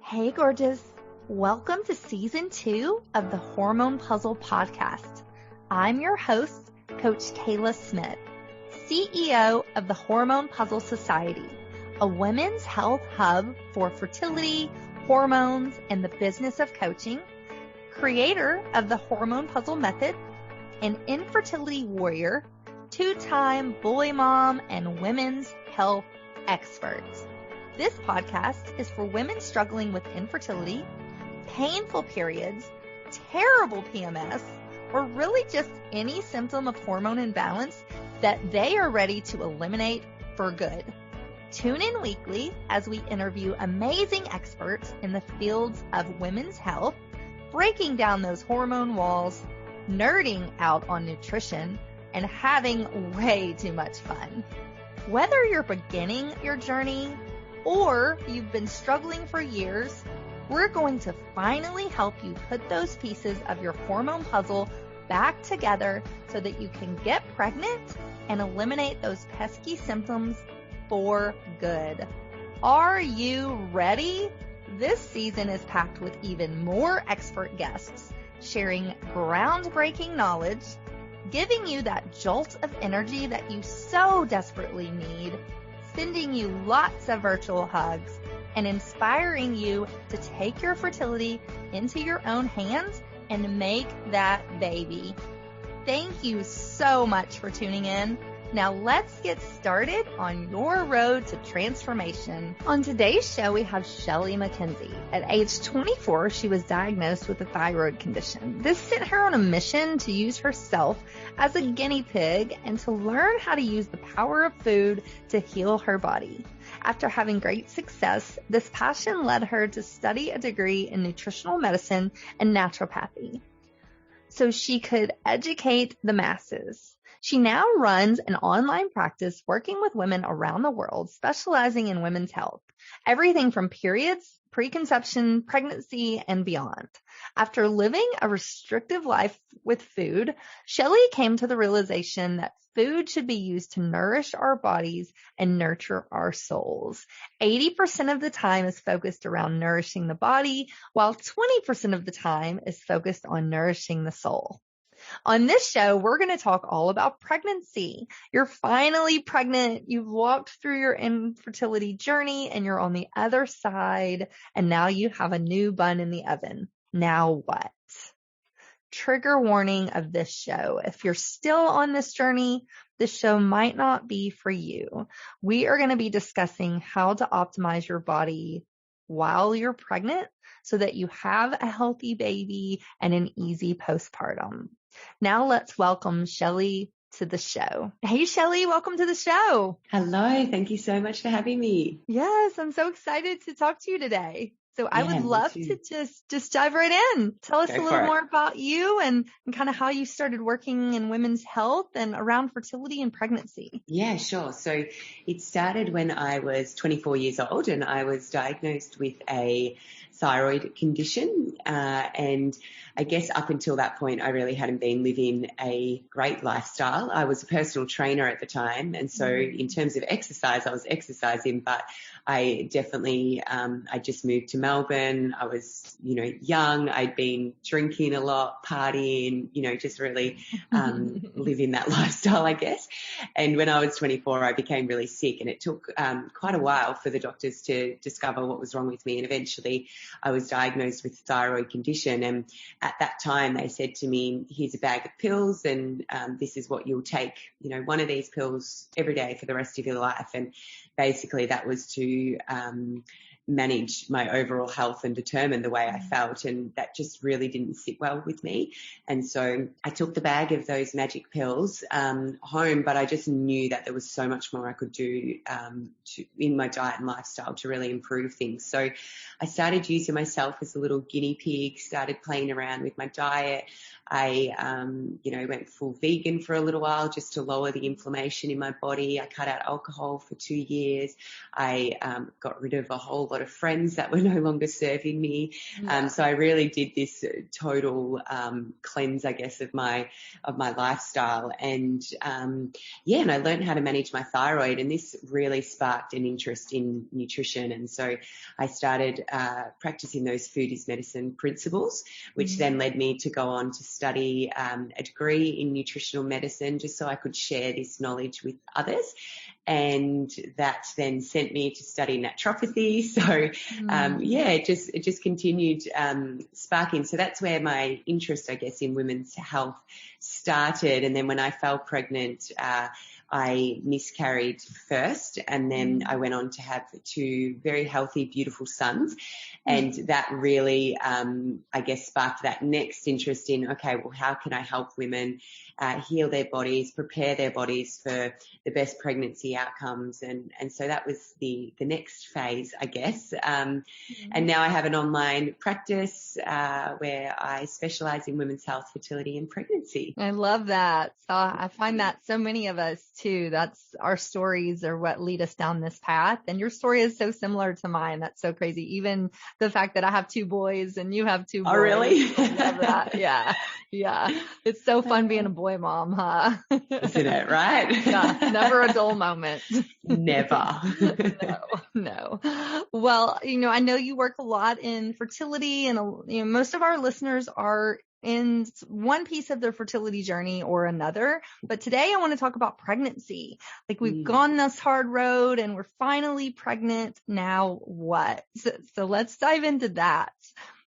Hey, gorgeous. Welcome to Season 2 of the Hormone P.U.Z.Z.L.E Podcast. I'm your host, Coach Kayla Smith, CEO of the Hormone P.U.Z.L.E Society, a women's health hub for fertility, hormones, and the business of coaching, creator of the Hormone P.U.Z.L.E method, an infertility warrior, two-time boy mom, and women's health expert. This podcast is for women struggling with infertility, painful periods, terrible PMS, or really just any symptom of hormone imbalance that they are ready to eliminate for good. Tune in weekly as we interview amazing experts in the fields of women's health, breaking down those hormone walls, nerding out on nutrition, and having way too much fun. Whether you're beginning your journey or you've been struggling for years, we're going to finally help you put those pieces of your hormone puzzle back together so that you can get pregnant and eliminate those pesky symptoms for good. Are you ready? This season is packed with even more expert guests sharing groundbreaking knowledge, giving you that jolt of energy that you so desperately need, sending you lots of virtual hugs, and inspiring you to take your fertility into your own hands and make that baby. Thank you so much for tuning in. Now let's get started on your road to transformation. On today's show, we have Shelley McKenzie. At age 24, she was diagnosed with a thyroid condition. This sent her on a mission to use herself as a guinea pig and to learn how to use the power of food to heal her body. After having great success, this passion led her to study a degree in nutritional medicine and naturopathy so she could educate the masses. She now runs an online practice working with women around the world, specializing in women's health, everything from periods, preconception, pregnancy, and beyond. After living a restrictive life with food, Shelley came to the realization that food should be used to nourish our bodies and nurture our souls. 80% of the time is focused around nourishing the body, while 20% of the time is focused on nourishing the soul. On this show, we're going to talk all about pregnancy. You're finally pregnant. You've walked through your infertility journey and you're on the other side. And now you have a new bun in the oven. Now what? Trigger warning of this show. If you're still on this journey, this show might not be for you. We are going to be discussing how to optimize your body while you're pregnant so that you have a healthy baby and an easy postpartum. Now let's welcome Shelley to the show. Hey, Shelley, welcome to the show. Hello. Thank you so much for having me. Yes, I'm so excited to talk to you today. So I would love to just dive right in. Tell us a little more about you and kind of how you started working in women's health and around fertility and pregnancy. Yeah, sure. So it started when I was 24 years old and I was diagnosed with a thyroid condition. And I guess up until that point, I really hadn't been living a great lifestyle. I was a personal trainer at the time. And so in terms of exercise, I was exercising, but I definitely, I just moved to Melbourne. I was, young. I'd been drinking a lot, partying, just really living that lifestyle, I guess. And when I was 24, I became really sick and it took quite a while for the doctors to discover what was wrong with me. And eventually I was diagnosed with a thyroid condition. And at that time, they said to me, here's a bag of pills and this is what you'll take, one of these pills every day for the rest of your life. And basically that was to manage my overall health and determine the way I felt. And that just really didn't sit well with me. And so I took the bag of those magic pills home, but I just knew that there was so much more I could do in my diet and lifestyle to really improve things. So I started using myself as a little guinea pig, started playing around with my diet. I, went full vegan for a little while just to lower the inflammation in my body. I cut out alcohol for 2 years. I got rid of a whole lot of friends that were no longer serving me. So I really did this total cleanse, I guess, of my lifestyle. And and I learned how to manage my thyroid, and this really sparked an interest in nutrition. And so I started practicing those food is medicine principles, which then led me to go on to study a degree in nutritional medicine, just so I could share this knowledge with others. And that then sent me to study naturopathy. So, it just continued sparking. So that's where my interest, I guess, in women's health started. And then when I fell pregnant, I miscarried first, and then I went on to have 2 very healthy, beautiful sons. And that really, I guess, sparked that next interest in, okay, well, how can I help women heal their bodies, prepare their bodies for the best pregnancy outcomes? And so that was the next phase, I guess. And now I have an online practice where I specialize in women's health, fertility, and pregnancy. I love that. So I find that so many of us too, that's our stories are what lead us down this path. And your story is so similar to mine. That's so crazy. Even the fact that I have 2 boys and you have 2 boys. Oh, really? I love that. Yeah. Yeah. It's so fun being a boy mom, huh? Isn't it, right? Yeah. Never a dull moment. Never. No. Well, I know you work a lot in fertility, and most of our listeners are in one piece of their fertility journey or another. But today I want to talk about pregnancy. Like, we've gone this hard road and we're finally pregnant. Now what? So let's dive into that.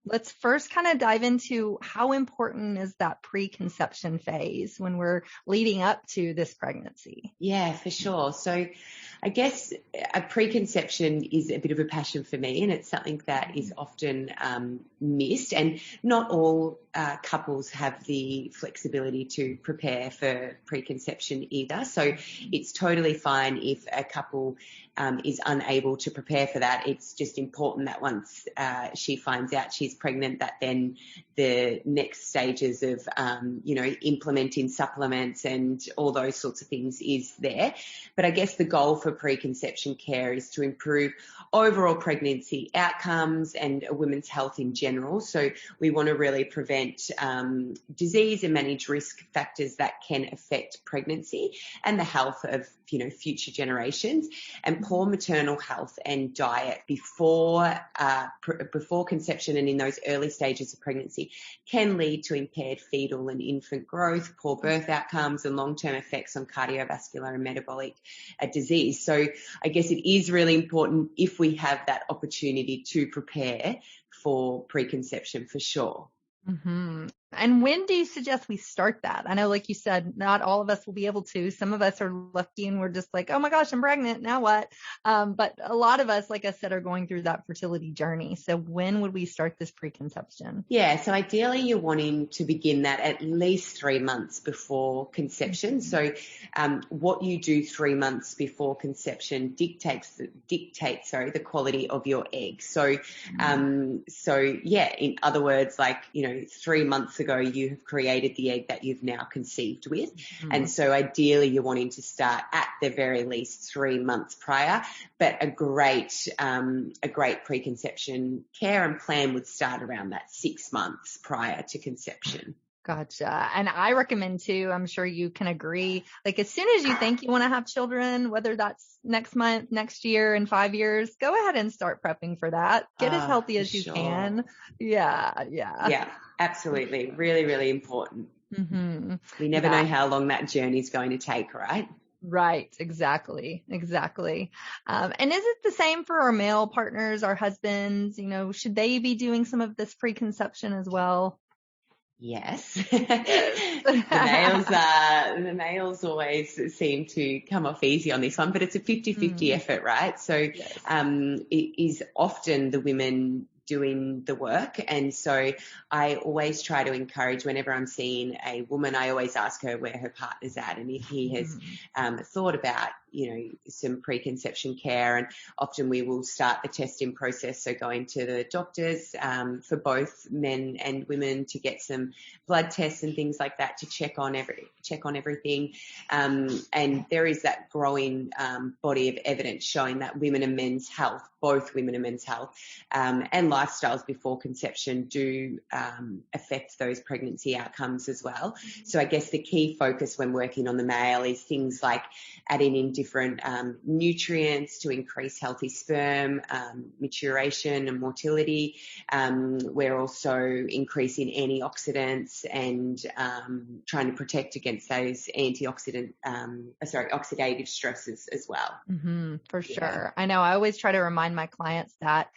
Let's first kind of dive into how important is that preconception phase when we're leading up to this pregnancy? Yeah, for sure. So I guess a preconception is a bit of a passion for me, and it's something that is often missed, and not all couples have the flexibility to prepare for preconception either. So it's totally fine if a couple is unable to prepare for that. It's just important that once she finds out she's pregnant, that then the next stages of, implementing supplements and all those sorts of things is there. But I guess the goal for preconception care is to improve overall pregnancy outcomes and a woman's health in general. So we want to really prevent disease and manage risk factors that can affect pregnancy and the health of, future generations. And poor maternal health and diet before conception and in those early stages of pregnancy can lead to impaired fetal and infant growth, poor birth outcomes, and long-term effects on cardiovascular and metabolic disease. So I guess it is really important if we have that opportunity to prepare for preconception, for sure. Mm-hmm. And when do you suggest we start that? I know, like you said, not all of us will be able to. Some of us are lucky and we're just like, oh my gosh, I'm pregnant. Now what? But a lot of us, like I said, are going through that fertility journey. So when would we start this preconception? Yeah. So ideally you're wanting to begin that at least 3 months before conception. So, what you do 3 months before conception dictates the quality of your egg. So, in other words, 3 months ago, you have created the egg that you've now conceived with. And so ideally you're wanting to start at the very least 3 months prior, but a great preconception care and plan would start around that 6 months prior to conception. Gotcha. And I recommend too, I'm sure you can agree, like as soon as you think you want to have children, whether that's next month, next year, in 5 years, go ahead and start prepping for that. Get as healthy as you can. Yeah, absolutely. Really, really important. Mm-hmm. We never know how long that journey is going to take, right? Right. Exactly. And is it the same for our male partners, our husbands? Should they be doing some of this preconception as well? Yes. The males always seem to come off easy on this one, but it's a 50-50 effort, right? So, it is often the women doing the work. And so I always try to encourage, whenever I'm seeing a woman, I always ask her where her partner's at and if he has thought about some preconception care, and often we will start the testing process. So going to the doctors for both men and women to get some blood tests and things like that to check on everything. And there is that growing body of evidence showing that women and men's health, both women and men's health, and lifestyles before conception do affect those pregnancy outcomes as well. So I guess the key focus when working on the male is things like adding in different nutrients to increase healthy sperm maturation and motility. We're also increasing antioxidants and trying to protect against those oxidative stresses as well. For sure. I know I always try to remind my clients that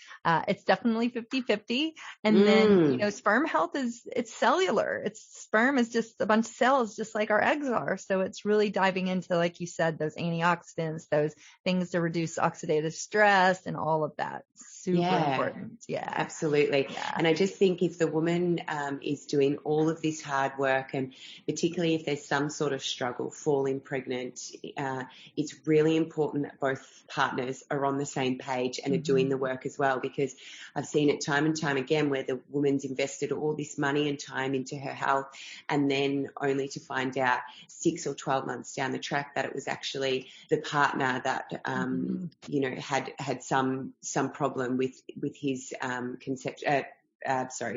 it's definitely 50-50. And then, sperm health it's cellular. Sperm is just a bunch of cells, just like our eggs are. So it's really diving into, like you said, those antioxidants, those things to reduce oxidative stress and all of that. Super important. Yeah, absolutely. Yeah. And I just think if the woman is doing all of this hard work, and particularly if there's some sort of struggle falling pregnant, it's really important that both partners are on the same page and are doing the work as well, because I've seen it time and time again where the woman's invested all this money and time into her health, and then only to find out 6 or 12 months down the track that it was actually the partner that had some problem with his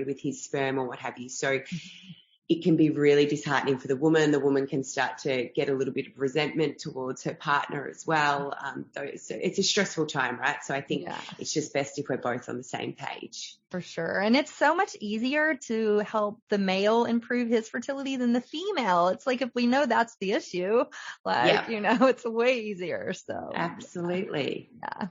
with his sperm or what have you. So it can be really disheartening for the woman. The woman can start to get a little bit of resentment towards her partner as well. So it's a stressful time, right? So I think it's just best if we're both on the same page. For sure. And it's so much easier to help the male improve his fertility than the female. It's like, if we know that's the issue, it's way easier. So absolutely. Yeah.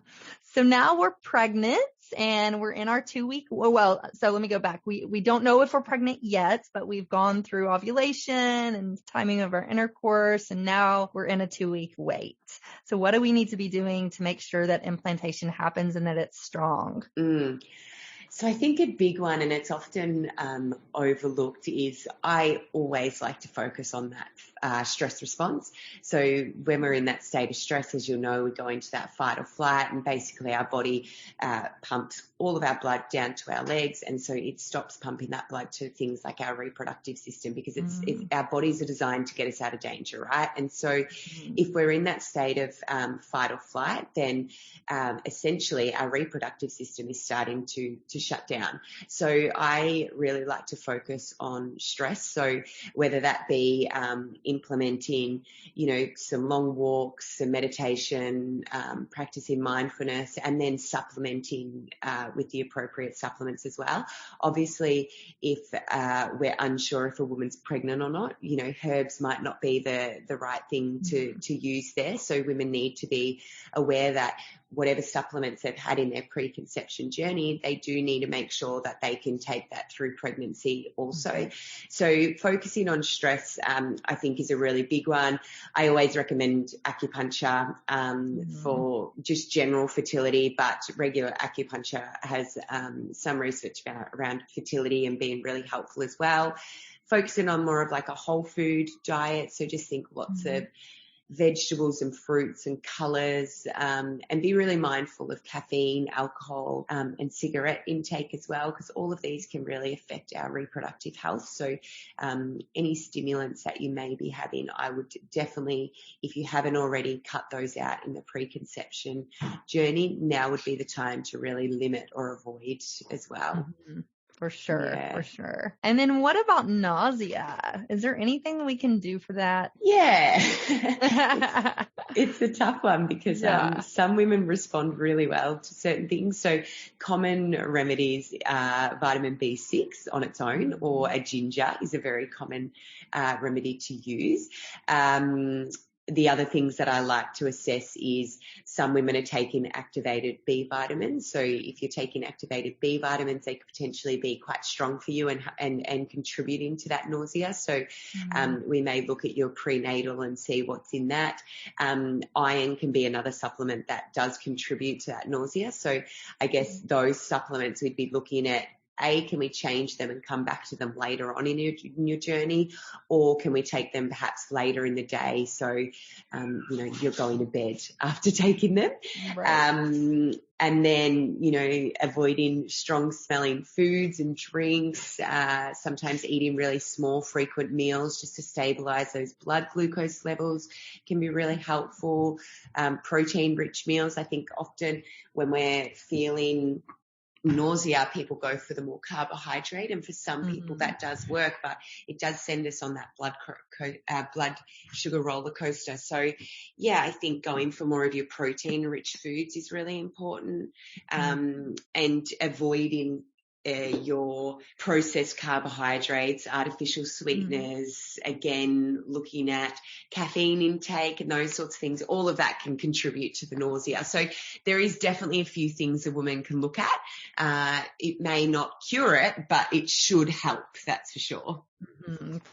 So now we're pregnant and we're in our 2-week. So let me go back. We don't know if we're pregnant yet, but we've gone through ovulation and timing of our intercourse, and now we're in a 2-week wait. So what do we need to be doing to make sure that implantation happens and that it's strong? So I think a big one, and it's often overlooked, is I always like to focus on that stress response. So when we're in that state of stress, as you'll know, we go into that fight or flight, and basically our body pumps all of our blood down to our legs, and so it stops pumping that blood to things like our reproductive system, because our bodies are designed to get us out of danger, right? And so if we're in that state of fight or flight, then essentially our reproductive system is starting to shut down. So I really like to focus on stress. So whether that be implementing, some long walks, some meditation, practicing mindfulness, and then supplementing with the appropriate supplements as well. Obviously, if we're unsure if a woman's pregnant or not, herbs might not be the right thing to use there. So women need to be aware that whatever supplements they've had in their preconception journey, they do need to make sure that they can take that through pregnancy also. So focusing on stress, I think, is a really big one. I always recommend acupuncture for just general fertility, but regular acupuncture has some research around fertility and being really helpful as well. Focusing on more of like a whole food diet. So just think lots of vegetables and fruits and colours, and be really mindful of caffeine, alcohol, and cigarette intake as well, because all of these can really affect our reproductive health. So any stimulants that you may be having, I would definitely, if you haven't already, cut those out in the preconception journey. Now would be the time to really limit or avoid as well. For sure. And then what about nausea? Is there anything we can do for that? Yeah. It's a tough one, because some women respond really well to certain things. So common remedies, vitamin B6 on its own, or a ginger is a very common remedy to use. The other things that I like to assess is some women are taking activated B vitamins. So if you're taking activated B vitamins, they could potentially be quite strong for you and contributing to that nausea. So we may look at your prenatal and see what's in that. Iron can be another supplement that does contribute to that nausea. So I guess those supplements we'd be looking at can we change them and come back to them later on in your journey, or can we take them perhaps later in the day? So, you're going to bed after taking them. Right. And then, avoiding strong smelling foods and drinks, sometimes eating really small, frequent meals just to stabilize those blood glucose levels can be really helpful. Protein-rich meals, I think often when we're feeling nausea, people go for the more carbohydrate, and for some people that does work, but it does send us on that blood sugar roller coaster. So I think going for more of your protein rich foods is really important, and avoiding your processed carbohydrates, artificial sweeteners, again, looking at caffeine intake and those sorts of things. All of that can contribute to the nausea. So there is definitely a few things a woman can look at. It may not cure it, but it should help. That's for sure.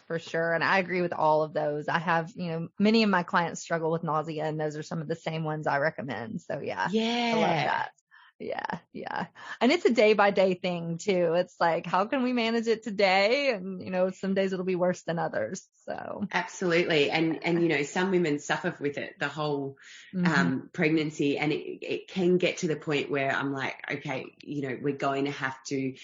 For sure. And I agree with all of those. I have, many of my clients struggle with nausea, and those are some of the same ones I recommend. So I love that. Yeah. And it's a day by day thing too. It's like, how can we manage it today? And, some days it'll be worse than others. So absolutely. And, some women suffer with it the whole, pregnancy, and it can get to the point where I'm like, okay, we're going to have to,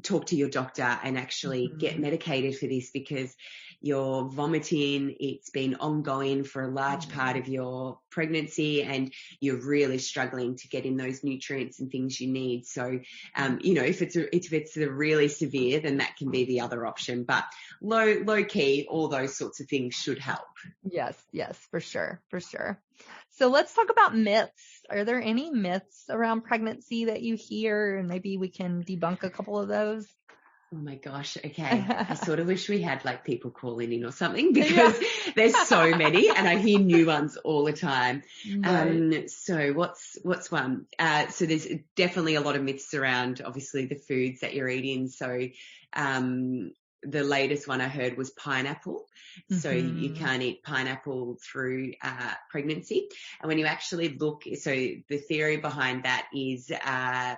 talk to your doctor and actually get medicated for this, because you're vomiting. It's been ongoing for a large part of your pregnancy, and you're really struggling to get in those nutrients and things you need. So, if it's a really severe, then that can be the other option. But low key, all those sorts of things should help. Yes, for sure. So let's talk about myths. Are there any myths around pregnancy that you hear, and maybe we can debunk a couple of those? Oh my gosh. Okay. I sort of wish we had like people calling in or something, because there's so many, and I hear new ones all the time. Right. So what's one? So there's definitely a lot of myths around, obviously, the foods that you're eating. So, the latest one I heard was pineapple. So you can't eat pineapple through pregnancy. And when you actually look, so the theory behind that is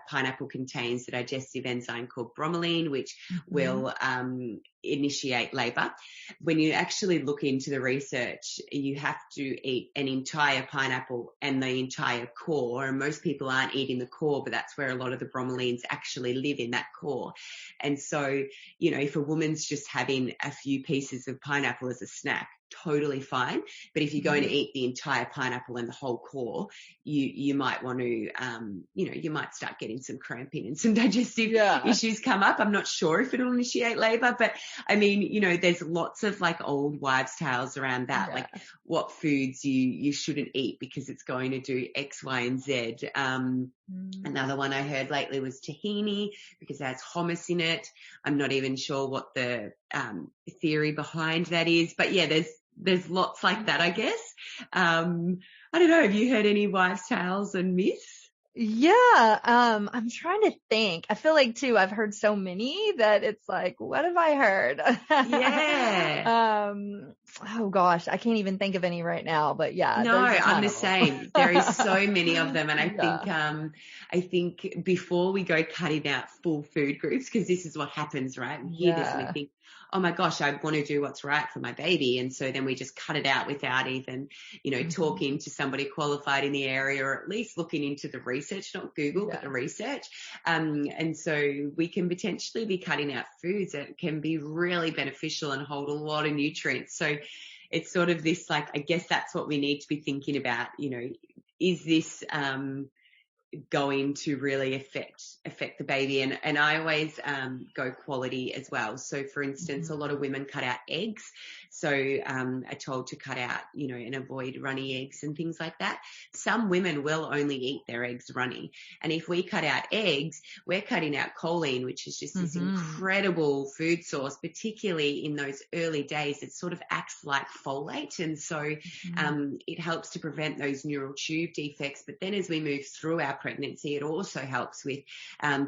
pineapple contains the digestive enzyme called bromelain, which will initiate labor. When you actually look into the research, you have to eat an entire pineapple and the entire core. And most people aren't eating the core, but that's where a lot of the bromelains actually live, in that core. And so, if a woman's just having a few pieces of pineapple as a snack, totally fine. But if you're going to eat the entire pineapple and the whole core, you might want to, you might start getting some cramping and some digestive issues come up. I'm not sure if it'll initiate labor, but I mean, there's lots of like old wives' tales around that, like what foods you shouldn't eat because it's going to do X, Y, and Z. Another one I heard lately was tahini, because it has hummus in it. I'm not even sure what the theory behind that is, but there's lots like that, I guess. I don't know. Have you heard any wives' tales and myths? Yeah. I'm trying to think. I feel like too, I've heard so many that it's like, what have I heard? Oh gosh, I can't even think of any right now, but No, I'm the same. There is so many of them. And I think before we go cutting out full food groups, because this is what happens, right? We hear this and we think, oh my gosh, I want to do what's right for my baby. And so then we just cut it out without even, talking to somebody qualified in the area, or at least looking into the research, not Google, but the research. And so we can potentially be cutting out foods that can be really beneficial and hold a lot of nutrients. So it's sort of this, like, I guess that's what we need to be thinking about, is this, going to really affect the baby? And I always go quality as well. So for instance, a lot of women cut out eggs. So are told to cut out, and avoid runny eggs and things like that. Some women will only eat their eggs runny. And if we cut out eggs, we're cutting out choline, which is just this incredible food source, particularly in those early days. It sort of acts like folate. And so it helps to prevent those neural tube defects. But then as we move through our pregnancy, it also helps with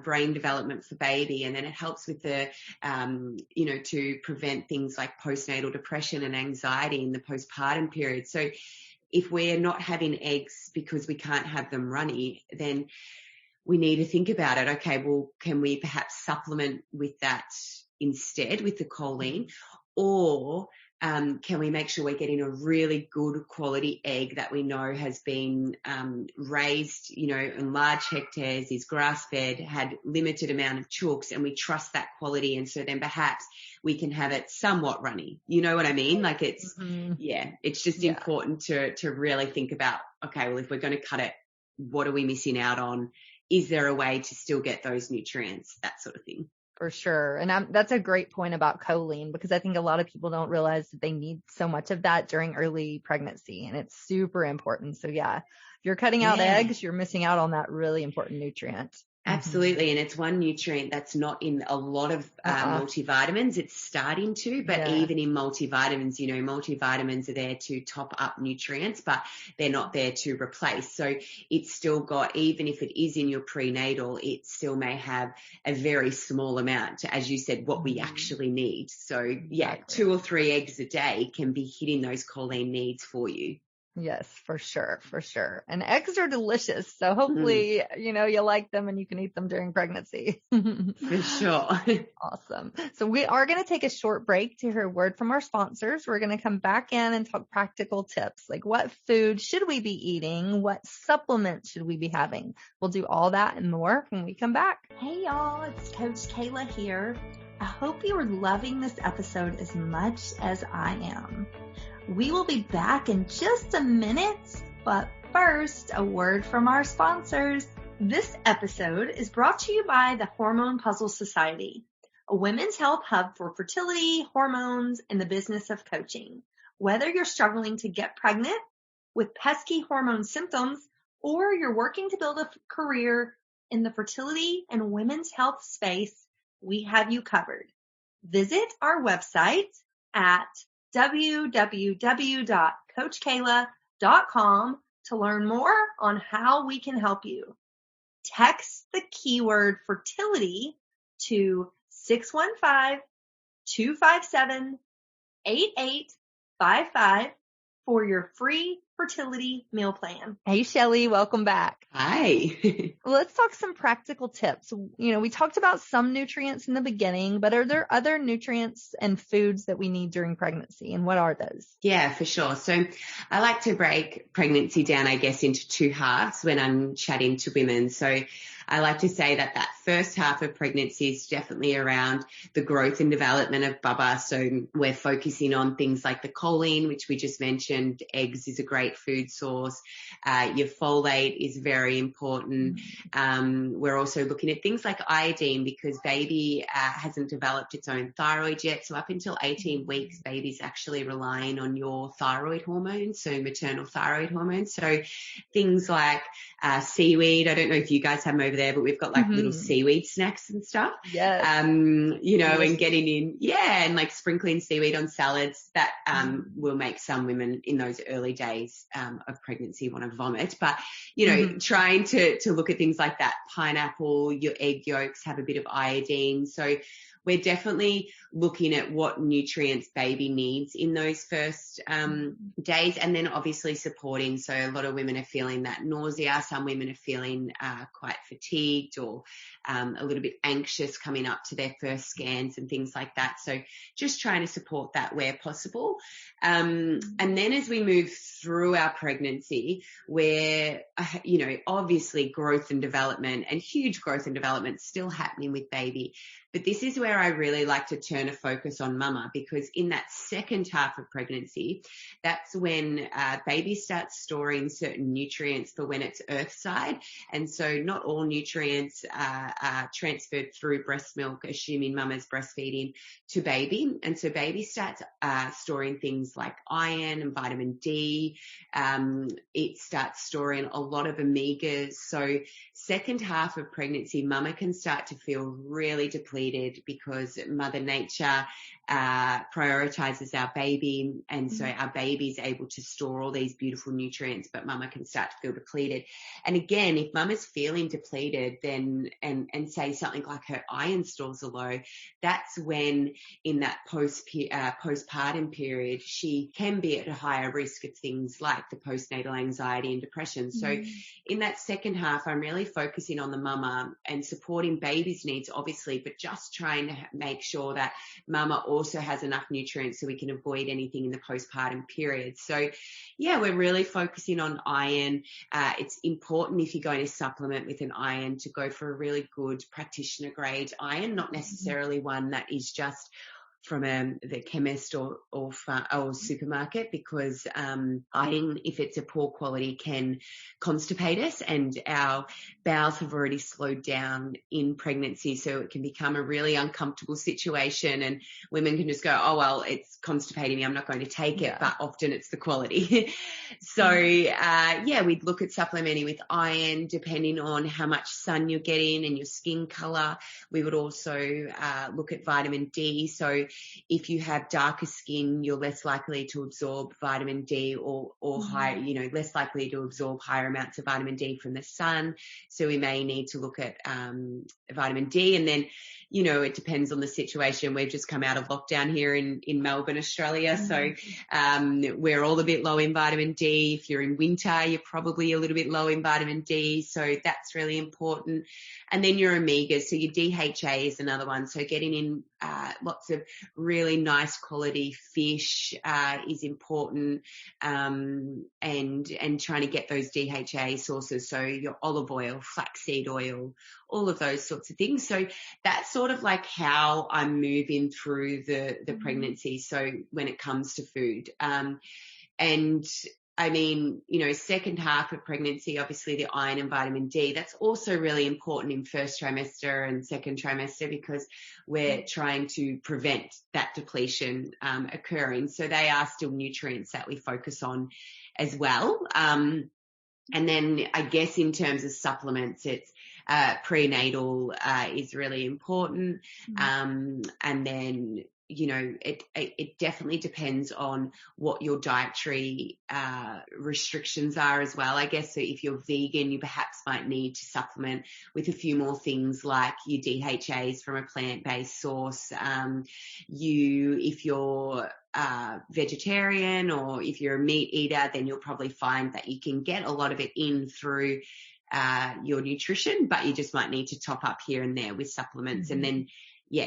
brain development for baby. And then it helps with the, to prevent things like postnatal depression and anxiety in the postpartum period. So if we're not having eggs because we can't have them runny, then we need to think about it. Okay, well, can we perhaps supplement with that instead, with the choline? Or can we make sure we're getting a really good quality egg that we know has been raised, in large hectares, is grass-fed, had limited amount of chooks, and we trust that quality, and so then perhaps we can have it somewhat runny. You know what I mean? Like it's, it's just important to really think about, okay, well, if we're going to cut it, what are we missing out on? Is there a way to still get those nutrients, that sort of thing? For sure. And that's a great point about choline, because I think a lot of people don't realize that they need so much of that during early pregnancy, and it's super important. So if you're cutting out eggs, you're missing out on that really important nutrient. Absolutely. And it's one nutrient that's not in a lot of multivitamins. It's starting to, but even in multivitamins, multivitamins are there to top up nutrients, but they're not there to replace. So it's still got, even if it is in your prenatal, it still may have a very small amount, as you said, what we actually need. So 2 or 3 eggs a day can be hitting those choline needs for you. Yes, for sure. For sure. And eggs are delicious. So hopefully, you like them and you can eat them during pregnancy. For sure. Awesome. So we are going to take a short break to hear a word from our sponsors. We're going to come back in and talk practical tips, like what food should we be eating? What supplements should we be having? We'll do all that and more when we come back. Hey y'all, it's Coach Kayla here. I hope you are loving this episode as much as I am. We will be back in just a minute, but first, a word from our sponsors. This episode is brought to you by the Hormone P.U.Z.Z.L.E Society, a women's health hub for fertility, hormones, and the business of coaching. Whether you're struggling to get pregnant with pesky hormone symptoms, or you're working to build a career in the fertility and women's health space, we have you covered. Visit our website at www.coachkayla.com to learn more on how we can help you. Text the keyword fertility to 615-257-8855 for your free fertility meal plan. Hey, Shelley, welcome back. Hi. Let's talk some practical tips. We talked about some nutrients in the beginning, but are there other nutrients and foods that we need during pregnancy, and what are those? Yeah, for sure. So I like to break pregnancy down, I guess, into 2 halves when I'm chatting to women. So I like to say that first half of pregnancy is definitely around the growth and development of Bubba. So we're focusing on things like the choline, which we just mentioned. Eggs is a great food source. Your folate is very important. We're also looking at things like iodine, because baby hasn't developed its own thyroid yet. So up until 18 weeks, baby's actually relying on your thyroid hormone, so maternal thyroid hormone. So things like seaweed. I don't know if you guys have them over there, but we've got like little seaweed snacks and stuff. Yes. And getting in, and like sprinkling seaweed on salads that will make some women in those early days of pregnancy want to vomit. But, trying to look at things like that. Pineapple, your egg yolks have a bit of iodine. So we're definitely looking at what nutrients baby needs in those first days, and then obviously supporting. So a lot of women are feeling that nausea. Some women are feeling quite fatigued or a little bit anxious coming up to their first scans and things like that. So just trying to support that where possible. And then as we move through our pregnancy, where, obviously growth and development, and huge growth and development still happening with baby. But this is where I really like to turn a focus on Mumma, because in that second half of pregnancy, that's when baby starts storing certain nutrients for when it's earthside. And so not all nutrients are transferred through breast milk, assuming Mumma's breastfeeding, to baby. And so baby starts storing things like iron and vitamin D. It starts storing a lot of omegas. So second half of pregnancy, Mumma can start to feel really depleted, because Mother Nature prioritizes our baby, and so our baby is able to store all these beautiful nutrients, but Mumma can start to feel depleted. And again, if Mumma's feeling depleted, then and say something like her iron stores are low, that's when in that postpartum period she can be at a higher risk of things like the postnatal anxiety and depression. So in that second half, I'm really focusing on the mama and supporting baby's needs, obviously, but just trying to make sure that mama also has enough nutrients so we can avoid anything in the postpartum period. So yeah, we're really focusing on iron. It's important if you're going to supplement with an iron to go for a really good practitioner grade iron, not necessarily one that is just from the chemist or supermarket, because iron, if it's a poor quality, can constipate us, and our bowels have already slowed down in pregnancy, so it can become a really uncomfortable situation, and women can just go, oh well, it's constipating me, I'm not going to take it. But often it's the quality. So we'd look at supplementing with iron depending on how much sun you're getting and your skin color. We would also look at vitamin D. So if you have darker skin, you're less likely to absorb vitamin D or high, less likely to absorb higher amounts of vitamin D from the sun. So we may need to look at vitamin D. And then, it depends on the situation. We've just come out of lockdown here in Melbourne, Australia. So we're all a bit low in vitamin D. If you're in winter, you're probably a little bit low in vitamin D. So that's really important. And then your omegas. So your DHA is another one. So getting in lots of really nice quality fish is important, and trying to get those DHA sources. So your olive oil, flaxseed oil, all of those sorts of things. So that's sort of like how I'm moving through the pregnancy. So when it comes to food, and I mean, second half of pregnancy, obviously the iron and vitamin D, that's also really important in first trimester and second trimester, because we're trying to prevent that depletion occurring. So they are still nutrients that we focus on as well. And then I guess in terms of supplements, it's prenatal is really important. And then, it definitely depends on what your dietary restrictions are as well, I guess. So if you're vegan, you perhaps might need to supplement with a few more things like your DHAs from a plant-based source. If you're vegetarian, or if you're a meat eater, then you'll probably find that you can get a lot of it in through your nutrition, but you just might need to top up here and there with supplements. And then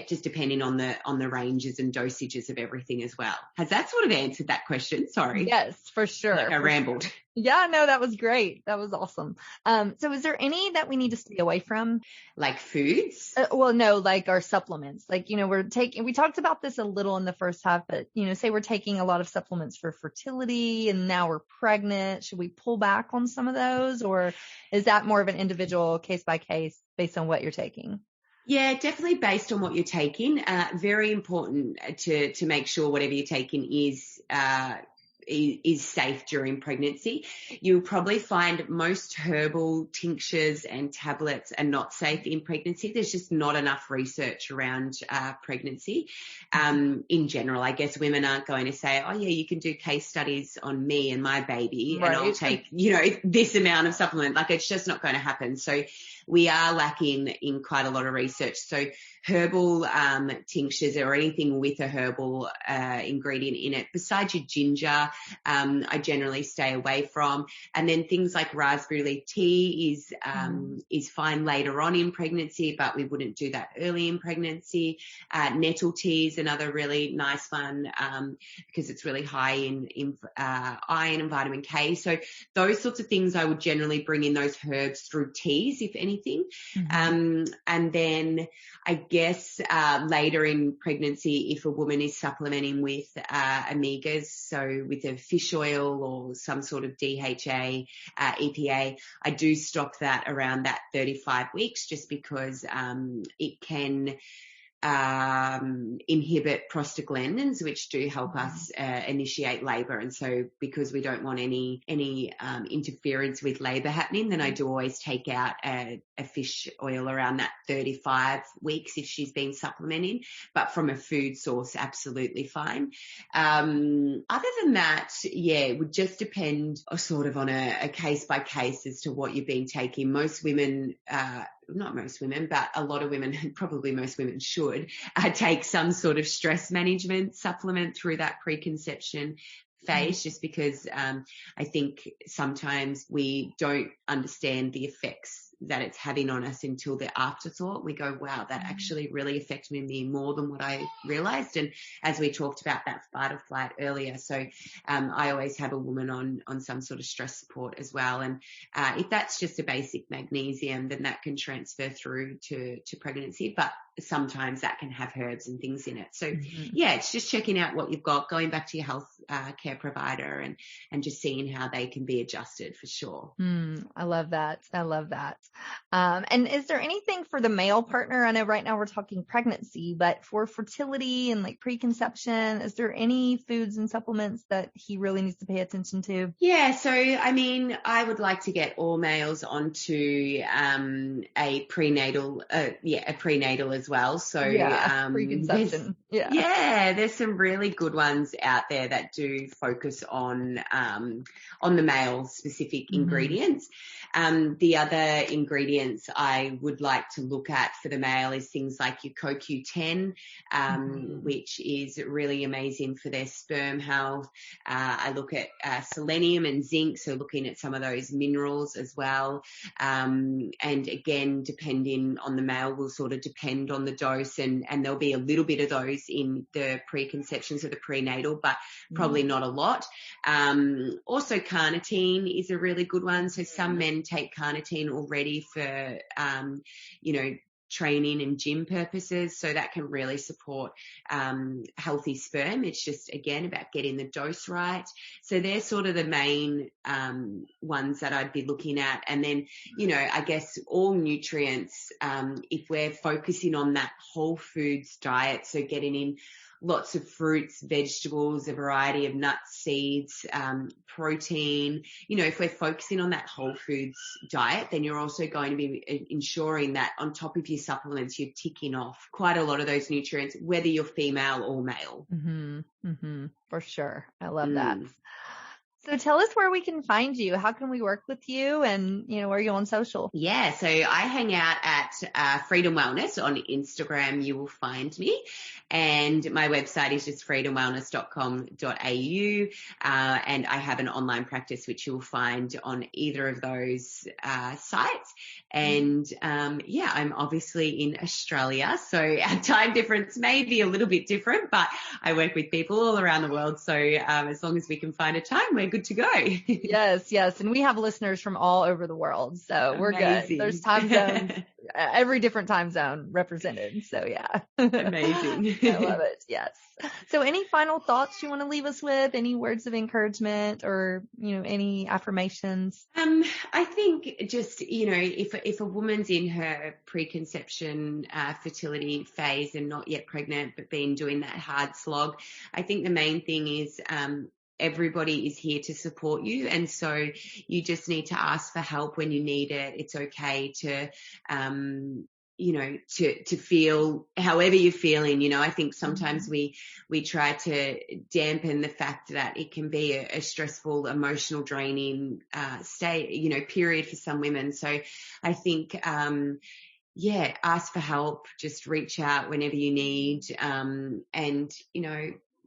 just depending on the ranges and dosages of everything as well. Has that sort of answered that question? Sorry. Yes, for sure. Like I rambled. Sure. Yeah, no, that was great. That was awesome. So is there any that we need to stay away from? Like foods? No, like our supplements. Like, we talked about this a little in the first half, but, say we're taking a lot of supplements for fertility and now we're pregnant. Should we pull back on some of those, or is that more of an individual case by case based on what you're taking? Yeah, definitely based on what you're taking. Very important to make sure whatever you're taking is safe during pregnancy. You'll probably find most herbal tinctures and tablets are not safe in pregnancy. There's just not enough research around pregnancy. In general, I guess women aren't going to say, oh yeah, you can do case studies on me and my baby, right, and I'll take, this amount of supplement. Like, it's just not going to happen. So we are lacking in quite a lot of research. So herbal tinctures or anything with a herbal ingredient in it, besides your ginger, I generally stay away from. And then things like raspberry leaf tea is fine later on in pregnancy, but we wouldn't do that early in pregnancy. Nettle tea is another really nice one because it's really high in iron and vitamin K. So those sorts of things I would generally bring in those herbs through teas, if anything. And then I guess later in pregnancy, if a woman is supplementing with omegas, so with a fish oil or some sort of DHA, EPA, I do stop that around that 35 weeks just because it can inhibit prostaglandins, which do help us initiate labor. And so because we don't want any interference with labor happening, then I do always take out a fish oil around that 35 weeks if she's been supplementing, but from a food source, absolutely fine. Other than that, it would just depend sort of on a case by case as to what you've been taking. Most women, not most women, but a lot of women, probably most women should take some sort of stress management supplement through that preconception phase, just because I think sometimes we don't understand the effects that it's having on us until the afterthought. We go, wow, that actually really affected me more than what I realized. And as we talked about that fight or flight earlier, so I always have a woman on some sort of stress support as well. And if that's just a basic magnesium, then that can transfer through to pregnancy. But sometimes that can have herbs and things in it. So yeah, it's just checking out what you've got, going back to your health care provider and just seeing how they can be adjusted for sure. I love that. I love that. And is there anything for the male partner? I know right now we're talking pregnancy, but for fertility and like preconception, is there any foods and supplements that he really needs to pay attention to? Yeah. So, I mean, I would like to get all males onto a prenatal as well. So preconception. There's some really good ones out there that do focus on the male specific ingredients. The other ingredients I would like to look at for the male is things like your CoQ10, which is really amazing for their sperm health. I look at selenium and zinc, so looking at some of those minerals as well. And again, depending on the male will sort of depend on the dose, and there'll be a little bit of those in the preconceptions of the prenatal, but probably not a lot. Also carnitine is a really good one. So some men take carnitine already for, training and gym purposes. So that can really support healthy sperm. It's just, again, about getting the dose right. So they're sort of the main ones that I'd be looking at. And then, I guess all nutrients, if we're focusing on that whole foods diet, so getting in lots of fruits, vegetables, a variety of nuts, seeds, protein. If we're focusing on that whole foods diet, then you're also going to be ensuring that on top of your supplements, you're ticking off quite a lot of those nutrients, whether you're female or male. For sure. I love that. So tell us where we can find you. How can we work with you, and, where are you on social? Yeah, so I hang out at Freedom Wellness on Instagram. You will find me. And my website is just freedomwellness.com.au. And I have an online practice, which you'll find on either of those sites. And I'm obviously in Australia, so our time difference may be a little bit different, but I work with people all around the world. So as long as we can find a time, we're good to go. Yes. And we have listeners from all over the world, so we're good. There's time zones, every different time zone represented. So yeah. Amazing. I love it. Yes. So any final thoughts you want to leave us with? Any words of encouragement or, any affirmations? I think just, if a woman's in her preconception, fertility phase and not yet pregnant, but been doing that hard slog, I think the main thing is, everybody is here to support you. And so you just need to ask for help when you need it. It's okay to, to feel however you're feeling. I think sometimes we try to dampen the fact that it can be a stressful, emotional, draining, period for some women. So I think, ask for help, just reach out whenever you need. And,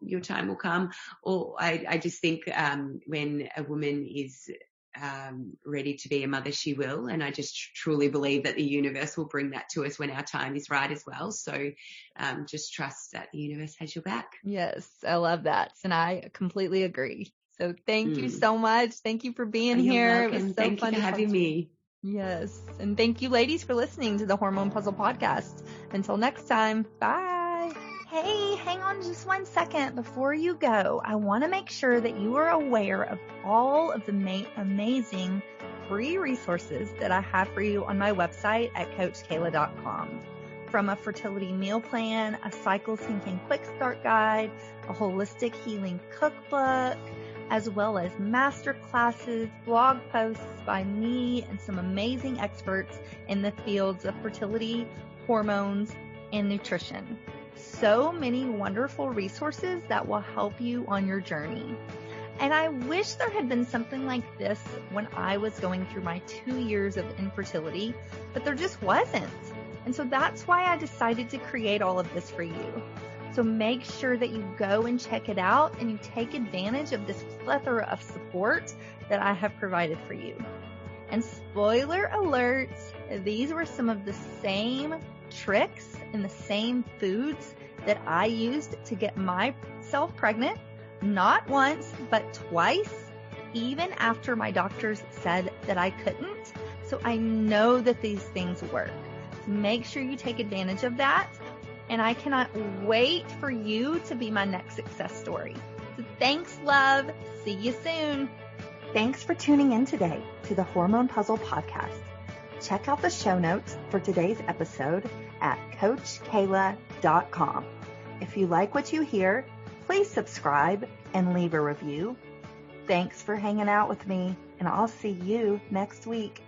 your time will come. Or I just think when a woman is ready to be a mother, she will. And I just truly believe that the universe will bring that to us when our time is right as well. So just trust that the universe has your back. Yes, I love that. And I completely agree. So thank you so much. Thank you for being here. Welcome. It was so thank fun you for having me. Yes. And thank you, ladies, for listening to the Hormone P.U.Z.Z.L Podcast. Until next time, bye. Hey, hang on just 1 second before you go. I want to make sure that you are aware of all of the amazing free resources that I have for you on my website at CoachKayla.com. From a fertility meal plan, a cycle syncing quick start guide, a holistic healing cookbook, as well as master classes, blog posts by me and some amazing experts in the fields of fertility, hormones, and nutrition. So many wonderful resources that will help you on your journey. And I wish there had been something like this when I was going through my 2 years of infertility, but there just wasn't. And so that's why I decided to create all of this for you. So make sure that you go and check it out and you take advantage of this plethora of support that I have provided for you. And spoiler alert, these were some of the same tricks and the same foods that I used to get myself pregnant, not once, but twice, even after my doctors said that I couldn't. So I know that these things work. So make sure you take advantage of that. And I cannot wait for you to be my next success story. So thanks, love. See you soon. Thanks for tuning in today to the Hormone Puzzle Podcast. Check out the show notes for today's episode at CoachKayla.com. If you like what you hear, please subscribe and leave a review. Thanks for hanging out with me, and I'll see you next week.